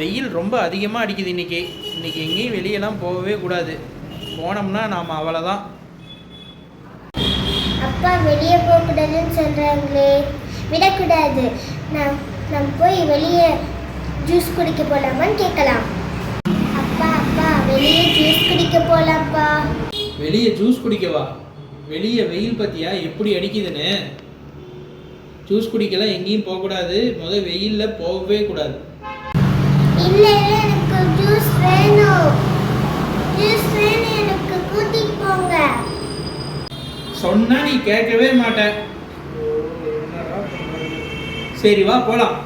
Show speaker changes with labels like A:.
A: வெயில் ரொம்ப அதிகமாக அடிக்குது இன்றைக்கி. எங்கேயும் வெளியெல்லாம் போகவே கூடாது. போனோம்னா நாம் அவ்வளோதான்.
B: அப்பா வெளியே போகக்கூடாதுன்னு சொல்கிறாங்களே, விடக்கூடாது. நம்ம போய் வெளியே ஜூஸ் குடிக்க போகலாமான்னு கேட்கலாம். அப்பா அப்பா வெளியே ஜூஸ் குடிக்க போகலாம்ப்பா.
A: வெளியே ஜூஸ் குடிக்கவா? வெளியே வெயில் பற்றியா எப்படி அடிக்குதுன்னு? ஜூஸ் குடிக்கலாம் எங்கேயும் போகக்கூடாது. வெயிலில் போகவே கூடாது.
B: இல்லை, எனக்கு ஜூஸ் வேணும். எனக்கு கூட்டிட்டு போங்க.
A: சொன்னா நீ கேட்கவே மாட்ட. சரி வா போலாம்.